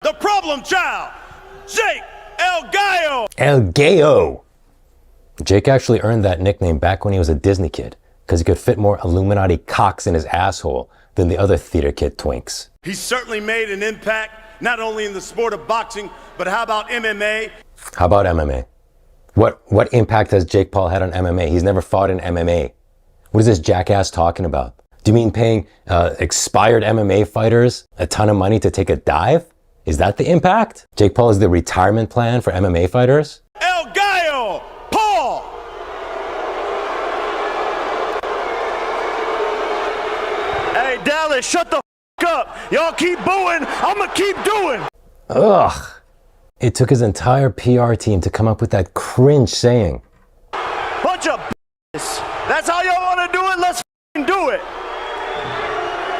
the problem child, Jake El Gallo. El Gallo. Jake actually earned that nickname back when he was a Disney kid, because he could fit more Illuminati cocks in his asshole than the other theater kid twinks. He certainly made an impact, not only in the sport of boxing, but how about MMA? How about MMA? What impact has Jake Paul had on MMA? He's never fought in MMA. What is this jackass talking about? Do you mean paying expired MMA fighters a ton of money to take a dive? Is that the impact? Jake Paul is the retirement plan for MMA fighters? El Gallo, Paul! Hey, Dallas, shut the f*** up. Y'all keep booing, I'ma keep doing. Ugh. It took his entire PR team to come up with that cringe saying. Bunch of b****s. That's how y'all wanna do it? Let's f***ing do it.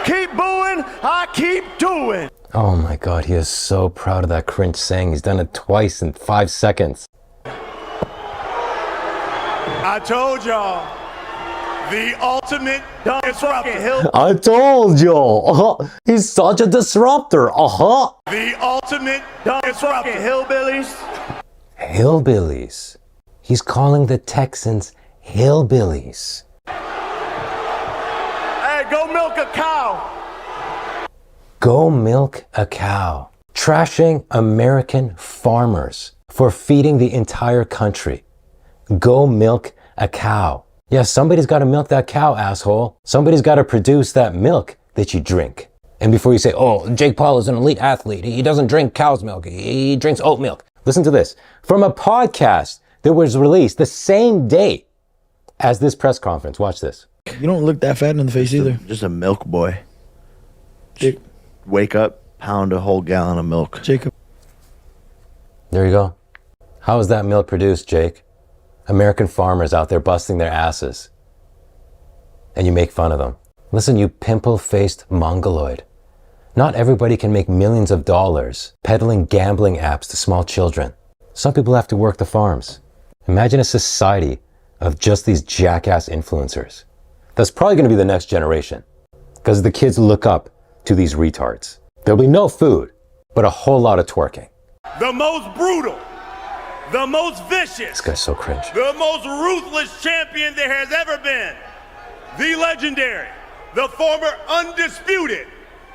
Keep booing, I keep doing. Oh my God, he is so proud of that cringe saying. He's done it twice in 5 seconds. I told y'all, the ultimate disruptor. I told you, he's such a disruptor. The ultimate disruptor. Hillbillies. Hillbillies. He's calling the Texans hillbillies. Hey, go milk a cow. Go milk a cow. Trashing American farmers for feeding the entire country. Go milk a cow. Yeah, somebody's got to milk that cow, asshole. Somebody's got to produce that milk that you drink. And before you say, oh, Jake Paul is an elite athlete, he doesn't drink cow's milk, he drinks oat milk. Listen to this. From a podcast that was released the same day as this press conference. Watch this. You don't look that fat in the face either. Just a milk boy. Jake. Wake up, pound a whole gallon of milk. Jacob. There you go. How is that milk produced, Jake? American farmers out there busting their asses. And you make fun of them. Listen, you pimple-faced mongoloid. Not everybody can make millions of dollars peddling gambling apps to small children. Some people have to work the farms. Imagine a society of just these jackass influencers. That's probably going to be the next generation, because the kids look up to these retards. There'll be no food, but a whole lot of twerking. The most brutal, the most vicious, This guy's so cringe. the most ruthless champion there has ever been. The legendary, the former undisputed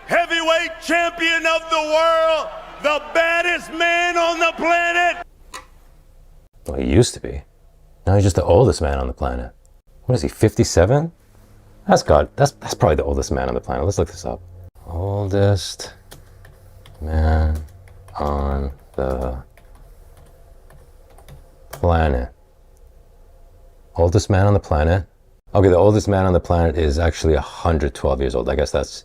heavyweight champion of the world, the baddest man on the planet. Well, he used to be. Now he's just the oldest man on the planet. What is he, 57? That's probably the oldest man on the planet. Let's look this up. Oldest man on the planet. Oldest man on the planet. Okay, the oldest man on the planet is actually 112 years old. I guess that's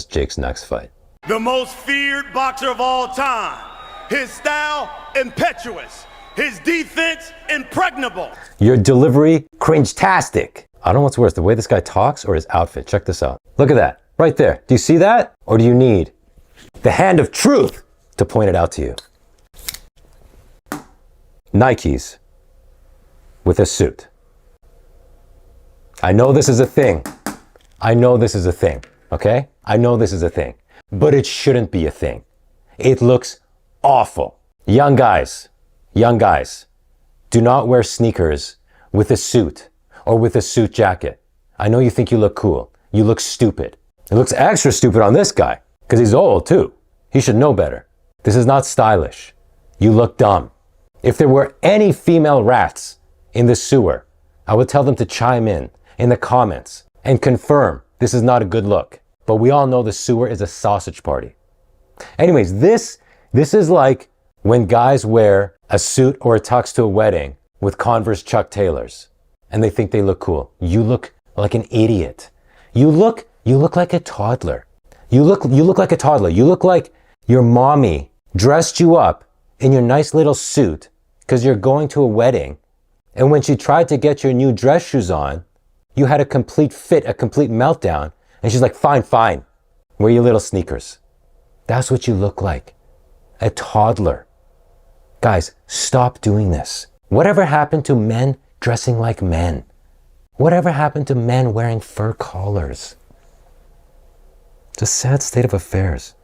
Jake's next fight. The most feared boxer of all time. His style, impetuous. His defense, impregnable. Your delivery, cringe-tastic. I don't know what's worse, the way this guy talks or his outfit. Check this out. Look at that, right there. Do you see that? Or do you need the hand of truth to point it out to you? Nikes with a suit. I know this is a thing. I know this is a thing, okay? I know this is a thing, but it shouldn't be a thing. It looks awful. Young guys, do not wear sneakers with a suit or with a suit jacket. I know you think you look cool. You look stupid. It looks extra stupid on this guy because he's old too. He should know better. This is not stylish. You look dumb. If there were any female rats in the sewer, I would tell them to chime in the comments and confirm this is not a good look. But we all know the sewer is a sausage party. Anyways, this is like when guys wear a suit or a tux to a wedding with Converse Chuck Taylors and they think they look cool. You look like an idiot. You look like a toddler. You look like a toddler. You look like your mommy dressed you up in your nice little suit because you're going to a wedding. And when she tried to get your new dress shoes on, you had a complete fit, a complete meltdown. And she's like, fine, wear your little sneakers. That's what you look like. A toddler. Guys, stop doing this. Whatever happened to men dressing like men? Whatever happened to men wearing fur collars? It's a sad state of affairs.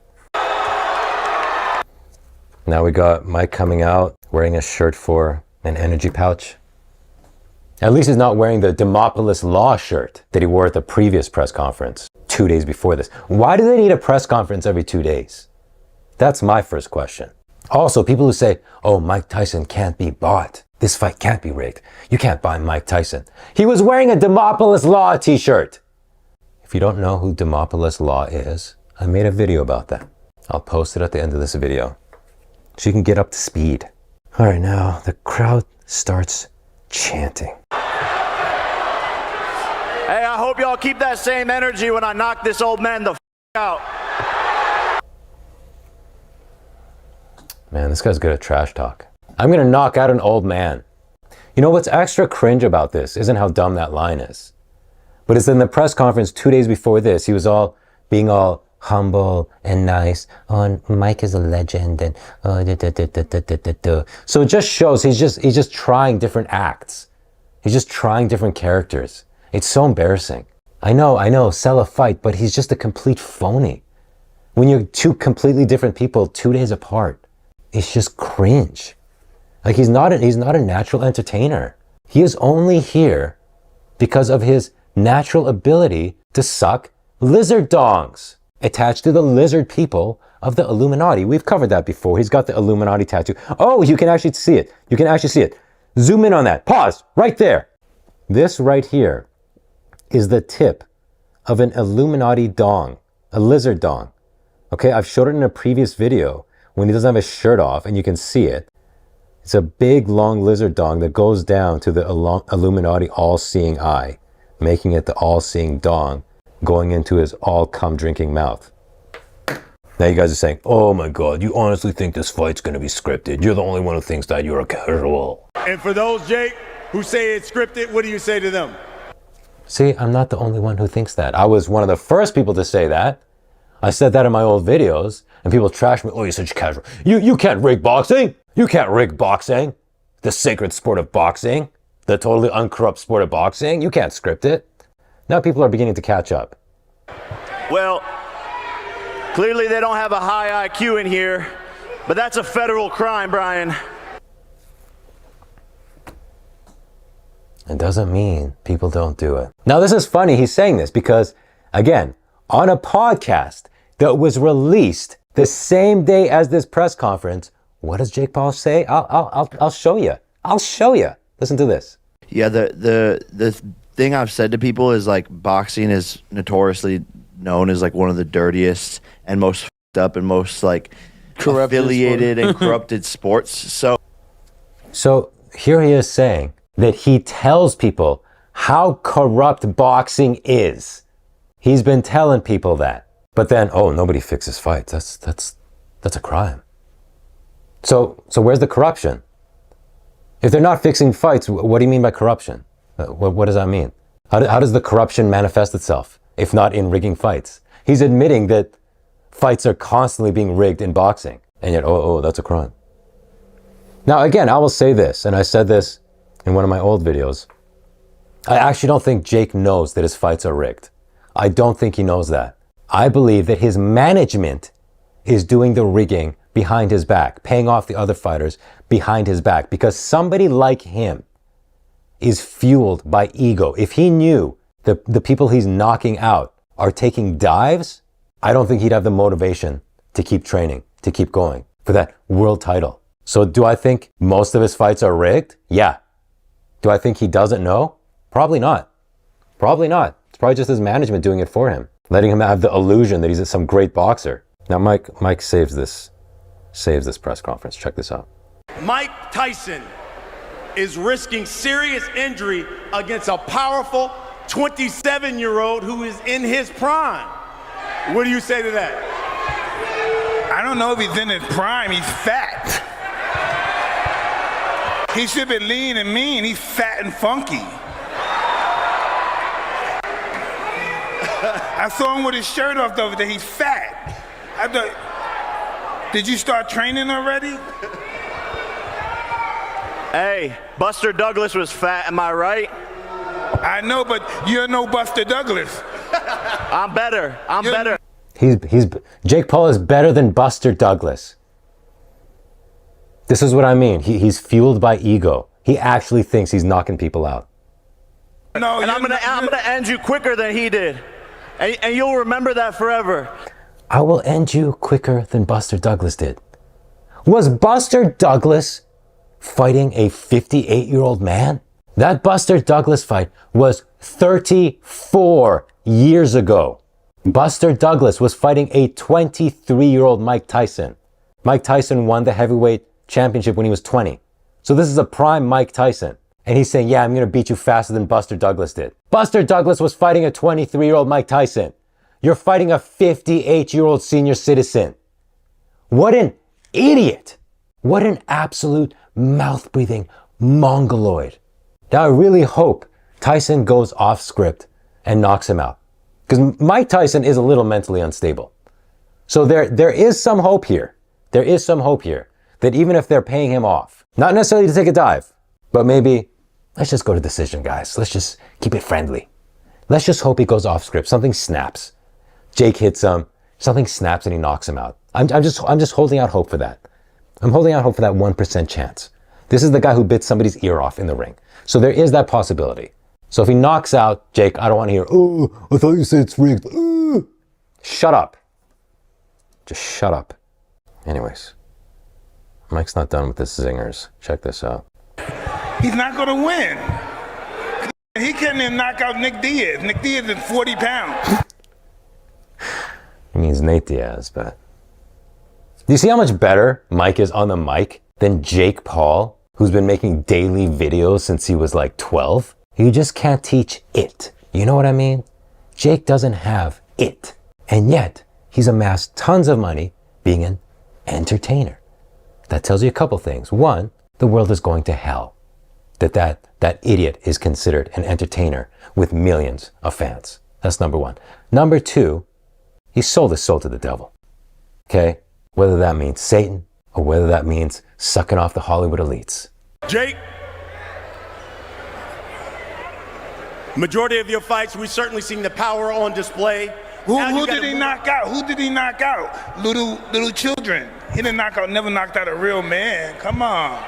Now we got Mike coming out wearing a shirt for an energy pouch. At least he's not wearing the Demopolis Law shirt that he wore at the previous press conference 2 days before this. Why do they need a press conference every 2 days? That's my first question. Also, people who say, oh, Mike Tyson can't be bought. This fight can't be rigged. You can't buy Mike Tyson. He was wearing a Demopolis Law t-shirt. If you don't know who Demopolis Law is, I made a video about that. I'll post it at the end of this video so you can get up to speed. All right, now the crowd starts chanting. Hey, I hope y'all keep that same energy when I knock this old man the out. Man, this guy's good at trash talk. I'm gonna knock out an old man. You know what's extra cringe about this isn't how dumb that line is, but it's in the press conference 2 days before this, he was all being all humble and nice. Oh, and Mike is a legend, and so it just shows he's just trying different acts. He's just trying different characters. It's so embarrassing. I know, sell a fight, but he's just a complete phony. When you're two completely different people 2 days apart, it's just cringe. Like he's not a natural entertainer. He is only here because of his natural ability to suck lizard dongs attached to the lizard people of the Illuminati. We've covered that before. He's got the Illuminati tattoo. Oh, you can actually see it. You can actually see it. Zoom in on that. Pause right there. This right here is the tip of an Illuminati dong, a lizard dong. Okay, I've showed it in a previous video when he doesn't have his shirt off and you can see it. It's a big, long lizard dong that goes down to the Illuminati all-seeing eye, making it the all-seeing dong going into his all-cum-drinking mouth. Now you guys are saying, oh my God, you honestly think this fight's gonna be scripted? You're the only one who thinks that. You're a casual. And for those, Jake, who say it's scripted, what do you say to them? See, I'm not the only one who thinks that. I was one of the first people to say that. I said that in my old videos, and people trash me. Oh, you're such casual. You can't rig boxing. You can't rig boxing. The sacred sport of boxing. The totally uncorrupt sport of boxing. You can't script it. Now people are beginning to catch up. Well, clearly they don't have a high IQ in here, but that's a federal crime, Brian. It doesn't mean people don't do it. Now this is funny he's saying this because, again, on a podcast that was released the same day as this press conference, what does Jake Paul say? I'll show you. I'll show you. Listen to this. Yeah, the thing I've said to people is like boxing is notoriously known as like one of the dirtiest and most f***ed up and most like affiliated and corrupted sports. So here he is saying that he tells people how corrupt boxing is. He's been telling people that. But then, oh, nobody fixes fights. That's a crime. So where's the corruption? If they're not fixing fights, what do you mean by corruption? What does that mean? How does the corruption manifest itself, if not in rigging fights? He's admitting that fights are constantly being rigged in boxing, and yet, oh, that's a crime. Now, again, I will say this, and I said this in one of my old videos. I actually don't think Jake knows that his fights are rigged. I don't think he knows that. I believe that his management is doing the rigging behind his back, paying off the other fighters behind his back, because somebody like him is fueled by ego. If he knew the people he's knocking out are taking dives, I don't think he'd have the motivation to keep training, to keep going for that world title. So do I think most of his fights are rigged? Yeah. Do I think he doesn't know? Probably not. Probably not. It's probably just his management doing it for him, letting him have the illusion that he's some great boxer. Now Mike saves this press conference. Check this out. Mike Tyson is risking serious injury against a powerful 27-year-old who is in his prime. What do you say to that? I don't know if he's in his prime. He's fat. He should be lean and mean. He's fat and funky. I saw him with his shirt off the other day. He's fat. I thought, did you start training already? Hey, Buster Douglas was fat, am I right? I know, but you're no Buster Douglas. I'm better. I'm better. Jake Paul is better than Buster Douglas. This is what I mean. He's fueled by ego. He actually thinks he's knocking people out. No, And I'm gonna end you quicker than he did. And you'll remember that forever. I will end you quicker than Buster Douglas did. Was Buster Douglas fighting a 58-year-old man? That Buster Douglas fight was 34 years ago. Buster Douglas was fighting a 23-year-old Mike Tyson. Mike Tyson won the heavyweight championship when he was 20. So this is a prime Mike Tyson. And he's saying, yeah, I'm going to beat you faster than Buster Douglas did. Buster Douglas was fighting a 23-year-old Mike Tyson. You're fighting a 58-year-old senior citizen. What an idiot. What an absolute mouth-breathing mongoloid. Now, I really hope Tyson goes off script and knocks him out. Because Mike Tyson is a little mentally unstable. So there is some hope here. There is some hope here that even if they're paying him off, not necessarily to take a dive, but maybe let's just go to decision, guys. Let's just keep it friendly. Let's just hope he goes off script. Something snaps. Jake hits him. Something snaps and he knocks him out. I'm just holding out hope for that. I'm holding out hope for that 1% chance. This is the guy who bit somebody's ear off in the ring. So there is that possibility. So if he knocks out Jake, I don't want to hear, oh, I thought you said it's rigged. Shut up. Just shut up. Anyways, Mike's not done with the zingers. Check this out. He's not going to win. He can't even knock out Nick Diaz. Nick Diaz is 40 pounds. He means Nate Diaz, but... Do you see how much better Mike is on the mic than Jake Paul, who's been making daily videos since he was like 12? You just can't teach it. You know what I mean? Jake doesn't have it. And yet, he's amassed tons of money being an entertainer. That tells you a couple things. One, the world is going to hell. That idiot is considered an entertainer with millions of fans. That's number one. Number two, he sold his soul to the devil. Okay? Whether that means Satan or whether that means sucking off the Hollywood elites. Jake, majority of your fights, we've certainly seen the power on display. Who did he knock out? Who did he knock out? Little children. He didn't never knocked out a real man. Come on.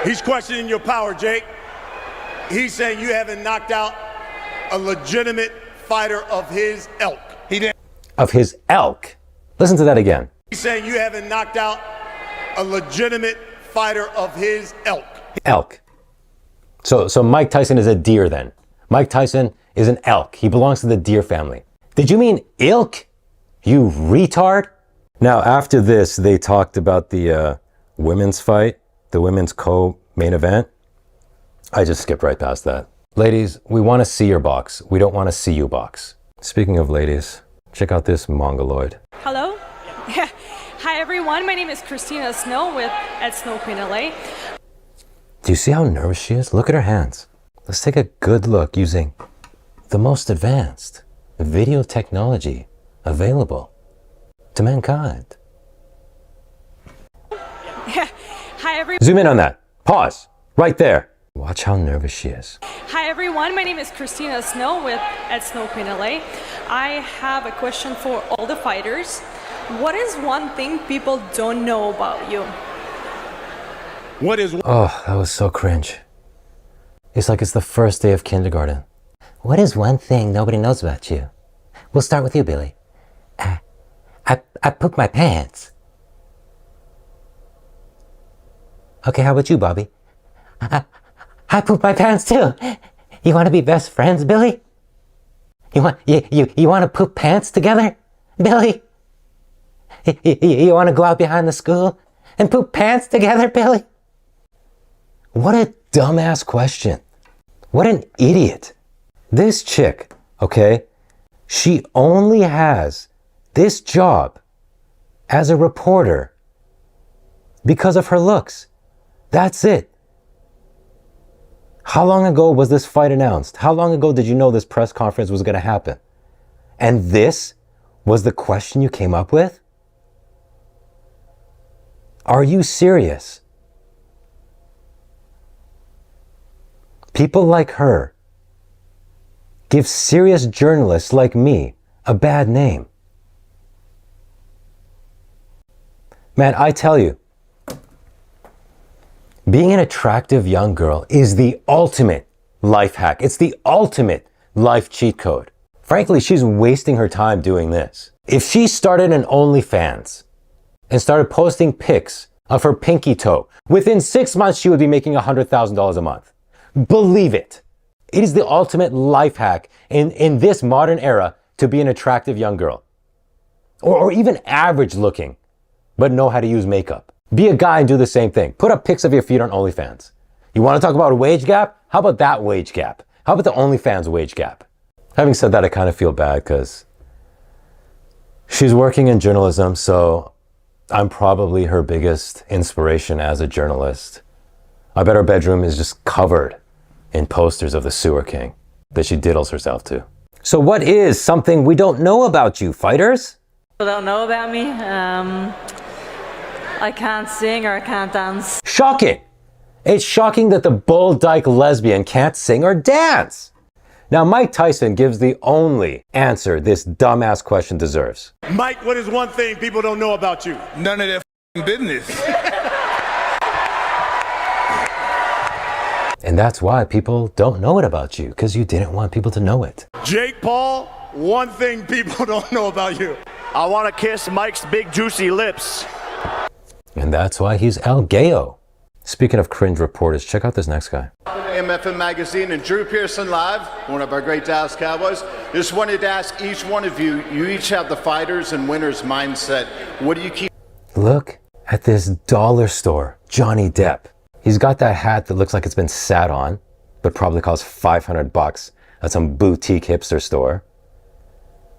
He's questioning your power, Jake. He's saying you haven't knocked out a legitimate fighter of his ilk. He didn't. Of his elk. Listen to that again. He's saying you haven't knocked out a legitimate fighter of his ilk. Elk. So Mike Tyson is a deer then. Mike Tyson is an elk. He belongs to the deer family. Did you mean ilk? You retard? Now, after this, they talked about the women's fight, the women's co-main event. I just skipped right past that. Ladies, we want to see your box. We don't want to see you box. Speaking of ladies, check out this mongoloid. Hello? Yeah. Hi everyone, my name is Christina Snow with at Snow Queen LA. Do you see how nervous she is? Look at her hands. Let's take a good look using the most advanced video technology available to mankind. Yeah. Hi everyone. Zoom in on that. Pause. Right there. Watch how nervous she is. Hi everyone, my name is Christina Snow with at Snow Queen LA. I have a question for all the fighters. What is one thing people don't know about you? What is Oh, that was so cringe. It's like it's the first day of kindergarten. What is one thing nobody knows about you? We'll start with you, Billy. I pooped my pants. Okay, how about you, Bobby? I pooped my pants too. You want to be best friends, Billy? You want to poop pants together, Billy? You want to go out behind the school and poop pants together, Billy? What a dumbass question. What an idiot. This chick, okay, she only has this job as a reporter because of her looks. That's it. How long ago was this fight announced? How long ago did you know this press conference was going to happen? And this was the question you came up with? Are you serious? People like her give serious journalists like me a bad name. Man, I tell you, being an attractive young girl is the ultimate life hack. It's the ultimate life cheat code. Frankly, she's wasting her time doing this. If she started an OnlyFans and started posting pics of her pinky toe, within 6 months she would be making $100,000 a month. Believe it. It is the ultimate life hack in this modern era to be an attractive young girl. Or even average looking, but know how to use makeup. Be a guy and do the same thing. Put up pics of your feet on OnlyFans. You want to talk about a wage gap? How about that wage gap? How about the OnlyFans wage gap? Having said that, I kind of feel bad because she's working in journalism, so I'm probably her biggest inspiration as a journalist. I bet her bedroom is just covered in posters of the Sewer King that she diddles herself to. So what is something we don't know about you, fighters? People don't know about me. I can't sing or I can't dance. Shocking! It's shocking that the Bull Dyke lesbian can't sing or dance. Now, Mike Tyson gives the only answer this dumbass question deserves. Mike, what is one thing people don't know about you? None of that business. And that's why people don't know it about you, because you didn't want people to know it. Jake Paul, one thing people don't know about you. I want to kiss Mike's big juicy lips. And that's why he's El Gayo. Speaking of cringe reporters, check out this next guy. MFM Magazine and Drew Pearson Live, one of our great Dallas Cowboys. Just wanted to ask each one of you, you each have the fighters and winners mindset. What do you keep? Look at this dollar store, Johnny Depp. He's got that hat that looks like it's been sat on, but probably costs $500 at some boutique hipster store.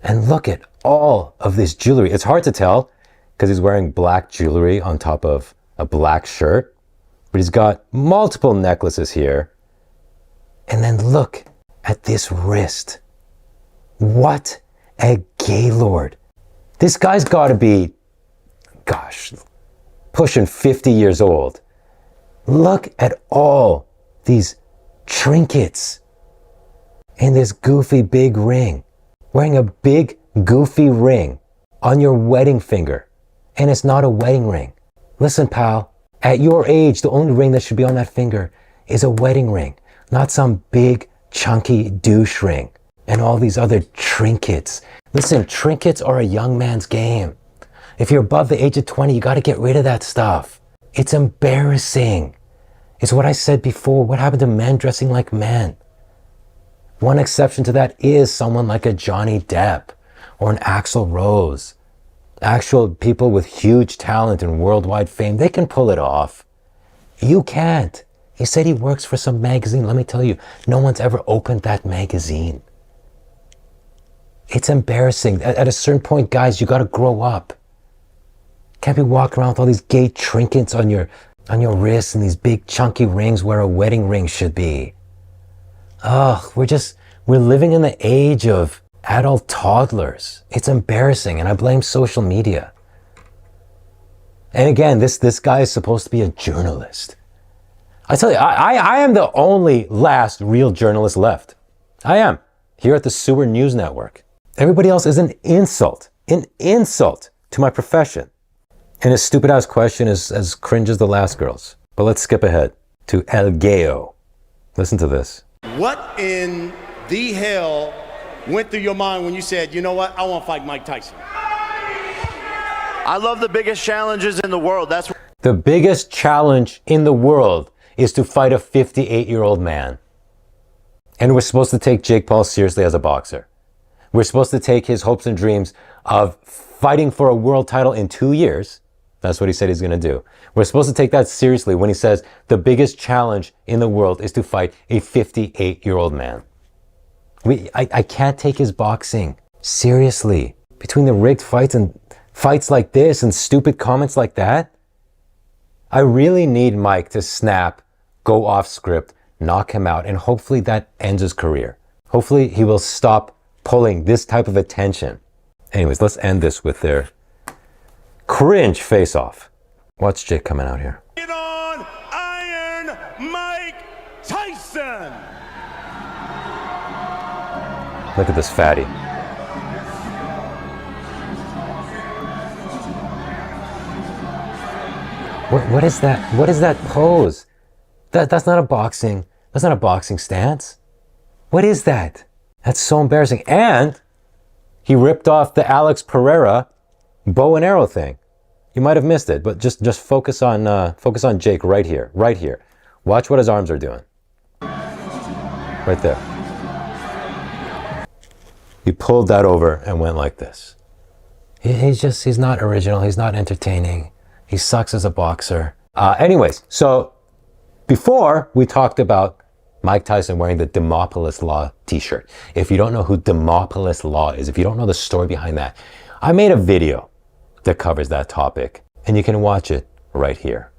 And look at all of this jewelry. It's hard to tell because he's wearing black jewelry on top of a black shirt, but he's got multiple necklaces here. And then look at this wrist. What a gaylord. This guy's got to be, gosh, pushing 50 years old. Look at all these trinkets and this goofy big ring. Wearing a big goofy ring on your wedding finger. And it's not a wedding ring. Listen, pal, at your age, the only ring that should be on that finger is a wedding ring, not some big chunky douche ring and all these other trinkets. Listen, trinkets are a young man's game. If you're above the age of 20, you got to get rid of that stuff. It's embarrassing. It's what I said before. What happened to men dressing like men? One exception to that is someone like a Johnny Depp or an Axl Rose. Actual people with huge talent and worldwide fame, they can pull it off. You can't. He said he works for some magazine. Let me tell you, no one's ever opened that magazine. It's embarrassing. At a certain point, guys, you got to grow up. Can't be walking around with all these gay trinkets on your wrists and these big chunky rings where a wedding ring should be. Ugh, we're living in the age of adult toddlers. It's embarrassing, and I blame social media. And again, this guy is supposed to be a journalist. I tell you, I am the only last real journalist left. I am, here at the Sewer News Network. Everybody else is an insult to my profession. And his stupid ass question is as cringe as the last girl's. But let's skip ahead to El Gayo. Listen to this. What in the hell went through your mind when you said, you know what, I want to fight Mike Tyson? I love the biggest challenges in the world. That's The biggest challenge in the world is to fight a 58-year-old man. And we're supposed to take Jake Paul seriously as a boxer. We're supposed to take his hopes and dreams of fighting for a world title in 2 years. That's what he said he's going to do. We're supposed to take that seriously when he says the biggest challenge in the world is to fight a 58-year-old man. I can't take his boxing seriously. Between the rigged fights and fights like this and stupid comments like that, I really need Mike to snap, go off script, knock him out, and hopefully that ends his career. Hopefully he will stop pulling this type of attention. Anyways, let's end this with their cringe face-off. Watch Jake coming out here. Get on Iron Mike Tyson! Look at this fatty. What is that? What is that pose? That's not a boxing stance. What is that? That's so embarrassing. And he ripped off the Alex Pereira bow and arrow thing. You might have missed it, but just focus on Jake right here. Watch what his arms are doing. Right there. He pulled that over and went like this. He's not original. He's not entertaining. He sucks as a boxer. Anyways, so before we talked about Mike Tyson wearing the Demopolis Law t-shirt. If you don't know who Demopolis Law is, if you don't know the story behind that, I made a video that covers that topic, and you can watch it right here.